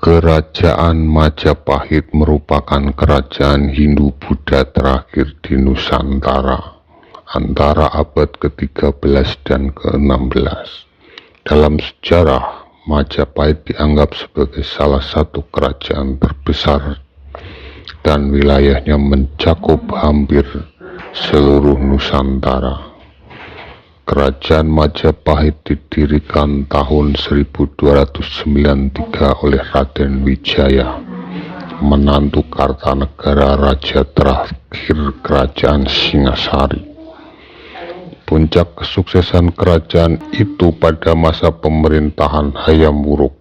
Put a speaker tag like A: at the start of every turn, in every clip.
A: Kerajaan Majapahit merupakan kerajaan Hindu-Buddha terakhir di Nusantara antara abad ke-13 dan ke-16. Dalam sejarah, Majapahit dianggap sebagai salah satu kerajaan terbesar dan wilayahnya mencakup hampir seluruh Nusantara. Kerajaan Majapahit didirikan tahun 1293 oleh Raden Wijaya, menantu Kartanegara raja terakhir Kerajaan Singasari. Puncak kesuksesan kerajaan itu pada masa pemerintahan Hayam Wuruk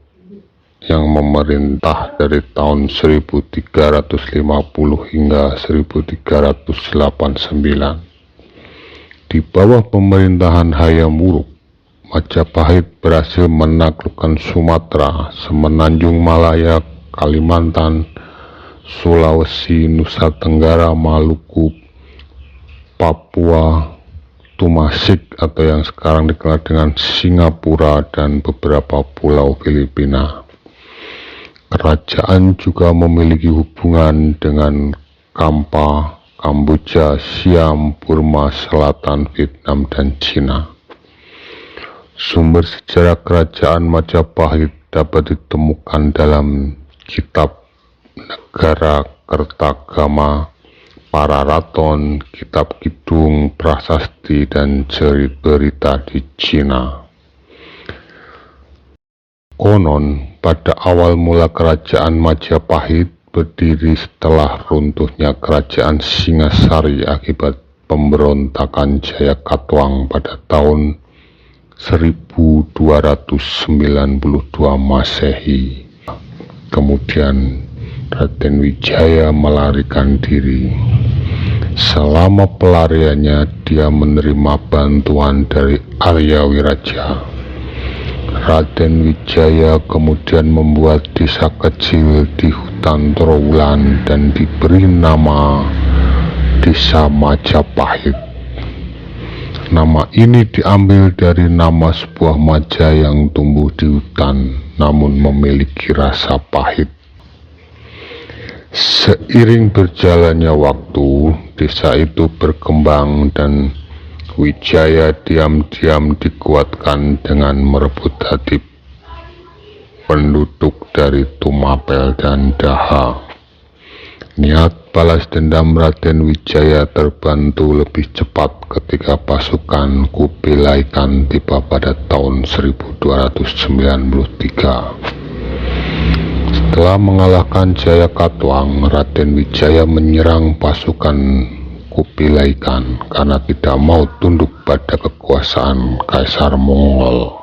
A: yang memerintah dari tahun 1350 hingga 1389. Di bawah pemerintahan Hayam Wuruk, Majapahit berhasil menaklukkan Sumatera, Semenanjung Malaya, Kalimantan, Sulawesi, Nusa Tenggara, Maluku, Papua, Tumasik atau yang sekarang dikenal dengan Singapura, dan beberapa pulau Filipina. Kerajaan juga memiliki hubungan dengan Kamboja, Siam, Burma Selatan, Vietnam, dan Cina. Sumber sejarah kerajaan Majapahit dapat ditemukan dalam kitab Negara Kertagama, Pararaton, Kitab Kidung, Prasasti, dan Cerita Berita di Cina. Konon, pada awal mula kerajaan Majapahit berdiri setelah runtuhnya Kerajaan Singasari akibat pemberontakan Jayakatwang pada tahun 1292 Masehi. Kemudian Raden Wijaya melarikan diri. Selama pelariannya, dia menerima bantuan dari Arya Wiraja. Raden Wijaya kemudian membuat desa kecil di hutan Trowulan dan diberi nama Desa Majapahit. Nama ini diambil dari nama sebuah maja yang tumbuh di hutan namun memiliki rasa pahit. Seiring berjalannya waktu, desa itu berkembang dan Wijaya diam-diam dikuatkan dengan merebut hati penduduk dari Tumapel dan Daha. Niat balas dendam Raden Wijaya terbantu lebih cepat ketika pasukan Kubilai Khan tiba pada tahun 1293. Setelah mengalahkan Jayakatwang, Raden Wijaya menyerang pasukan Kubilai Khan karena tidak mau tunduk pada kekuasaan Kaisar Mongol.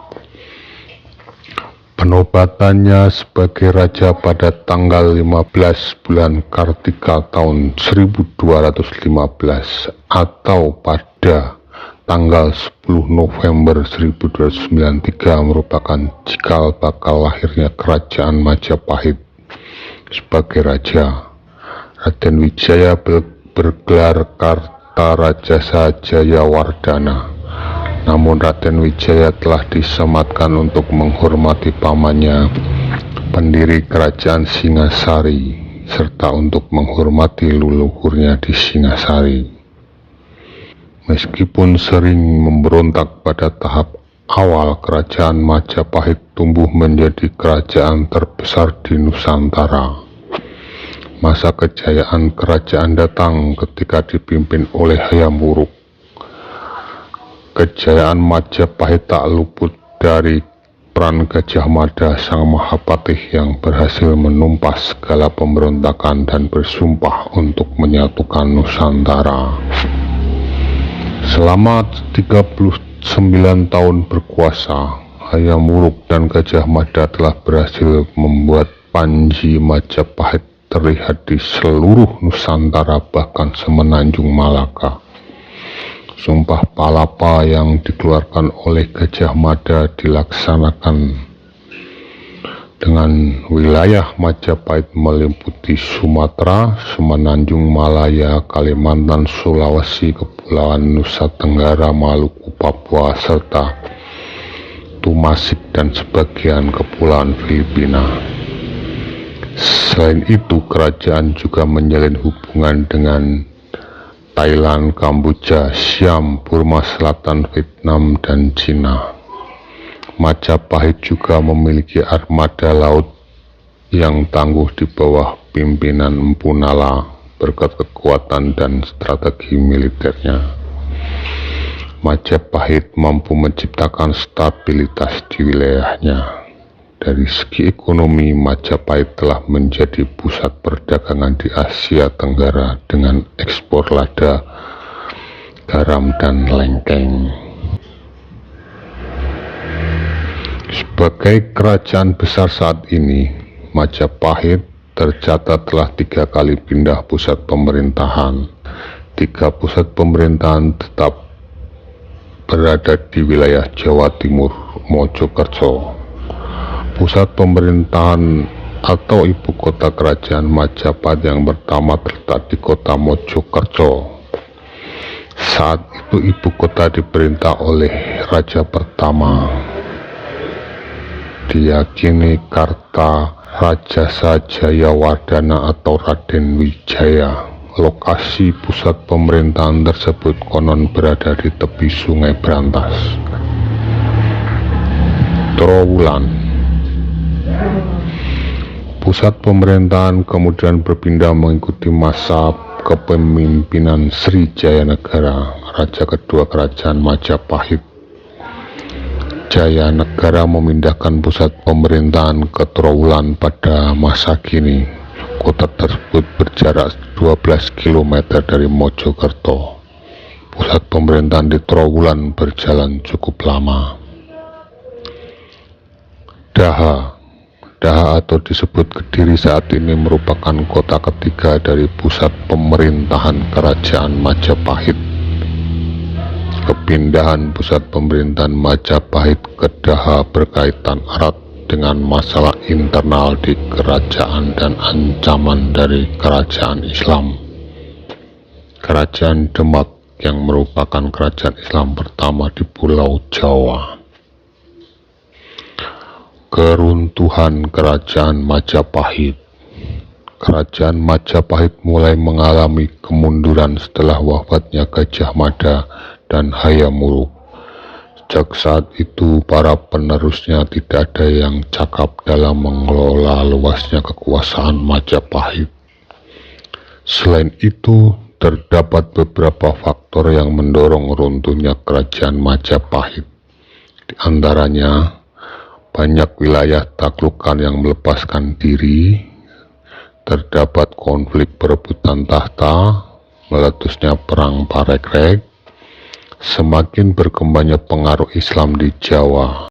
A: Penobatannya sebagai raja pada tanggal 15 bulan Kartika tahun 1215 atau pada tanggal 10 November 1293 merupakan cikal bakal lahirnya Kerajaan Majapahit. Sebagai raja, Raden Wijaya bergelar Kartarajasa Jayawardhana. Namun Raden Wijaya telah disematkan untuk menghormati pamannya, pendiri Kerajaan Singasari, serta untuk menghormati leluhurnya di Singasari. Meskipun sering memberontak pada tahap awal, Kerajaan Majapahit tumbuh menjadi kerajaan terbesar di Nusantara. Masa kejayaan kerajaan datang ketika dipimpin oleh Hayam Wuruk. Kejayaan Majapahit tak luput dari peran Gajah Mada, sang Mahapatih yang berhasil menumpas segala pemberontakan dan bersumpah untuk menyatukan Nusantara. Selama 39 tahun berkuasa, Hayam Wuruk dan Gajah Mada telah berhasil membuat Panji Majapahit terlihat di seluruh Nusantara, bahkan Semenanjung Malaka. Sumpah Palapa yang dikeluarkan oleh Gajah Mada dilaksanakan dengan wilayah Majapahit meliputi Sumatera, Semenanjung Malaya, Kalimantan, Sulawesi, Kepulauan Nusa Tenggara, Maluku, Papua, serta Tumasik dan sebagian Kepulauan Filipina. Selain itu, kerajaan juga menjalin hubungan dengan Thailand, Kamboja, Siam, Burma Selatan, Vietnam, dan Cina. Majapahit juga memiliki armada laut yang tangguh di bawah pimpinan Empu Nala berkat kekuatan dan strategi militernya. Majapahit mampu menciptakan stabilitas di wilayahnya. Dari segi ekonomi, Majapahit telah menjadi pusat perdagangan di Asia Tenggara dengan ekspor lada, garam, dan lengkeng. Sebagai kerajaan besar saat ini, Majapahit tercatat telah 3 kali pindah pusat pemerintahan. 3 pusat pemerintahan tetap berada di wilayah Jawa Timur, Mojokerto. Pusat pemerintahan atau ibu kota kerajaan Majapahit yang pertama terletak di kota Mojokerto. Saat itu ibu kota diperintah oleh Raja pertama, diyakini Karta Rajasa Jayawardhana atau Raden Wijaya. Lokasi pusat pemerintahan tersebut konon berada di tepi Sungai Brantas. Trowulan. Pusat pemerintahan kemudian berpindah mengikuti masa kepemimpinan Sri Jayanegara, raja kedua kerajaan Majapahit. Jayanegara memindahkan pusat pemerintahan ke Trowulan pada masa kini. Kota tersebut berjarak 12 km dari Mojokerto. Pusat pemerintahan di Trowulan berjalan cukup lama. Daha atau disebut Kediri saat ini merupakan kota ketiga dari pusat pemerintahan kerajaan Majapahit. Kepindahan pusat pemerintahan Majapahit ke Daha berkaitan erat dengan masalah internal di kerajaan dan ancaman dari kerajaan Islam. Kerajaan Demak yang merupakan kerajaan Islam pertama di Pulau Jawa. Keruntuhan kerajaan Majapahit. Kerajaan Majapahit mulai mengalami kemunduran setelah wafatnya Gajah Mada dan Hayam Wuruk. Sejak saat itu, para penerusnya tidak ada yang cakap dalam mengelola luasnya kekuasaan Majapahit. Selain itu, terdapat beberapa faktor yang mendorong runtuhnya kerajaan Majapahit. Di antaranya, banyak wilayah taklukan yang melepaskan diri, terdapat konflik perebutan tahta, meletusnya perang Parekrek, semakin berkembangnya pengaruh Islam di Jawa.